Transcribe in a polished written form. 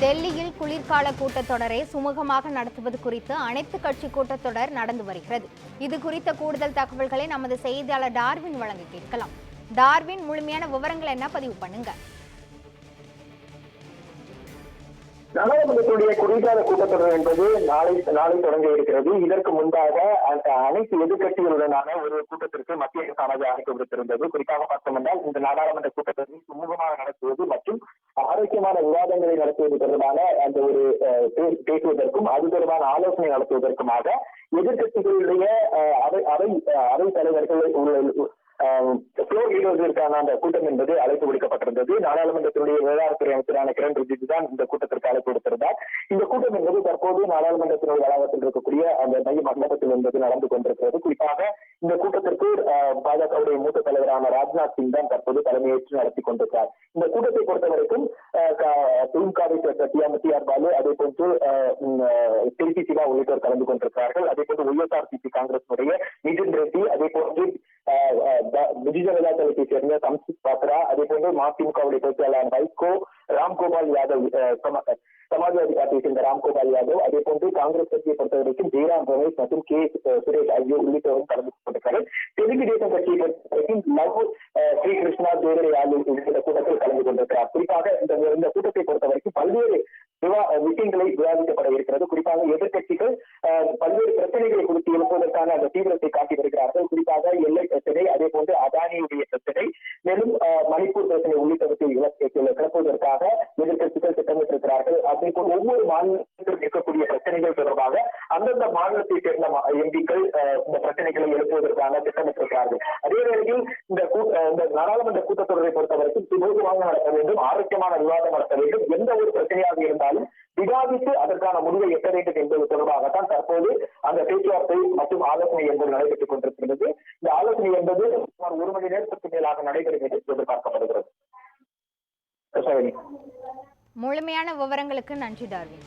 டெல்லியில் குளிர்கால கூட்டத்தொடரை சுமூகமாக நடத்துவது குறித்து அனைத்து கட்சி கூட்டத்தொடர் நடந்து வருகிறது. இது குறித்த கூடுதல் தகவல்களை நமது செய்தியாளர் டார்வின் வழங்க கேட்கலாம். டார்வின், முழுமையான விவரங்கள் என்ன பதிவு பண்ணுங்க. நாடாளுமன்றத்துடைய குளிர்கால கூட்டத்தொடர் என்பது நாளை தொடங்க இருக்கிறது. இதற்கு முன்பாக அனைத்து எதிர்கட்சிகளுடனான ஒரு கூட்டத்திற்கு மத்திய அரசானது அழைப்பு விடுத்திருந்தது. குறிப்பாக பார்த்தோம் என்றால் இந்த நாடாளுமன்ற கூட்டத்தொடரை சுமூகமாக நடத்துவது மற்றும் ஆரோக்கியமான விவாதங்களை நடத்துவது தொடர்பான அந்த ஒரு பேசுவதற்கும் அது தொடர்பான ஆலோசனை நடத்துவதற்குமாக எதிர்கட்சிகளுடைய அவை தலைவர்கள் அந்த கூட்டம் என்பது அழைப்பு விடுக்கப்பட்டிருந்தது. நாடாளுமன்றத்தினுடைய விவகாரத்துறை அமைச்சரான கிரண் ரிஜிஜு தான் இந்த கூட்டத்திற்கு அழைப்பு விடுத்திருந்தார். இந்த கூட்டம் என்பது தற்போது நாடாளுமன்றத்தினுடைய வளாகத்தில் இருக்கக்கூடிய அந்த மைய மண்டபத்தில் என்பது நடந்து கொண்டிருக்கிறது. குறிப்பாக இந்த கூட்டத்திற்கு பாஜகவுடைய மூத்த தலைவரான ராஜ்நாத் சிங் தான் தற்போது தலைமையேற்று நடத்தி கொண்டிருக்கிறார். இந்த கூட்டத்தை பொறுத்தவரைக்கும் திமுகவை சேர்ந்த டிஆர் பாலு, அதே போன்று திருச்சி சிவா உள்ளிட்டோர் கலந்து கொண்டிருக்கிறார்கள். அதே போன்று ஒய்எஸ்ஆர்சிபி காங்கிரஸ் நிதின் ரெட்டி, அதே போன்று பிஜு ஜனதா தளத்தை சேர்ந்த சம்சித் பாத்ரா, அதே போன்று மதிமுகவுடைய பொறுப்பாளர் வைகோ, ராம்கோபால் யாதவ், சமாஜ்வாதி பார்ட்டியை சேர்ந்த ராம்கோபால் யாதவ், அதே போன்று காங்கிரஸ் கட்சியை பொறுத்தவரைக்கும் ஜெயராம் ரமேஷ் மற்றும் கே சுரேஷ் ஆகியோர் உள்ளிட்டோரும் கலந்து கொண்டிருக்கிறார்கள். தெலுங்கு தேசம் கட்சியை பொறுத்தவரைக்கும் லவ் ஸ்ரீகிருஷ்ணா தேவரை ஆகியோர் இந்த கூட்டத்தில் கலந்து கொண்டிருக்கிறார். குறிப்பாக இந்த கூட்டத்தை பொறுத்தவரைக்கும் பல்வேறு விஷயங்களை விவாதிக்கப்பட இருக்கிறது. குறிப்பாக எதிர்கட்சிகள் பல்வேறு பிரச்சனைகளை குறித்து எழுப்புவதற்கான அந்த தீவிரத்தை காட்டி வருகிறார்கள். குறிப்பாக எல்லை பிரச்சனை, அதே போன்று அதானியுடைய பிரச்சனை, மேலும் மணிப்பூர் பிரச்சனை உள்ளிட்டவற்றை கிளப்புவதற்காக எதிர்கட்சிகள் திட்டமிட்டிருக்கிறார்கள். அதே போன்று ஒவ்வொரு மாநிலத்திலும் இருக்கக்கூடிய பிரச்சனைகள் தொடர்பாக அந்தந்த மாநிலத்தை சேர்ந்த எம்பிக்கள் இந்த பிரச்சனைகளை எழுப்புவதற்கான திட்டமிட்டிருக்கிறார்கள். அதே வேளையில் இந்த நாடாளுமன்ற கூட்டத்தொடரை பொறுத்தவரைக்கும் சுமூகமாக நடத்த வேண்டும், ஆரோக்கியமான விவாதம் நடத்த வேண்டும். எந்த ஒரு பிரச்சனையாக இருந்தாலும் விவாதித்து அதற்கான முடிவை எட்ட வேண்டும் என்பது தொடர்பாகத்தான் தற்போது அந்த பேச்சுவார்த்தை மற்றும் ஆலோசனை என்பது நடைபெற்றுக் கொண்டிருக்கிறது. இந்த ஆலோசனை என்பது சுமார் 1 மணி நேரத்திற்கு மேலாக நடைபெறும் என்று எதிர்பார்க்கப்படுகிறது. முழுமையான விவரங்களுக்கு நன்றி டார்வின்.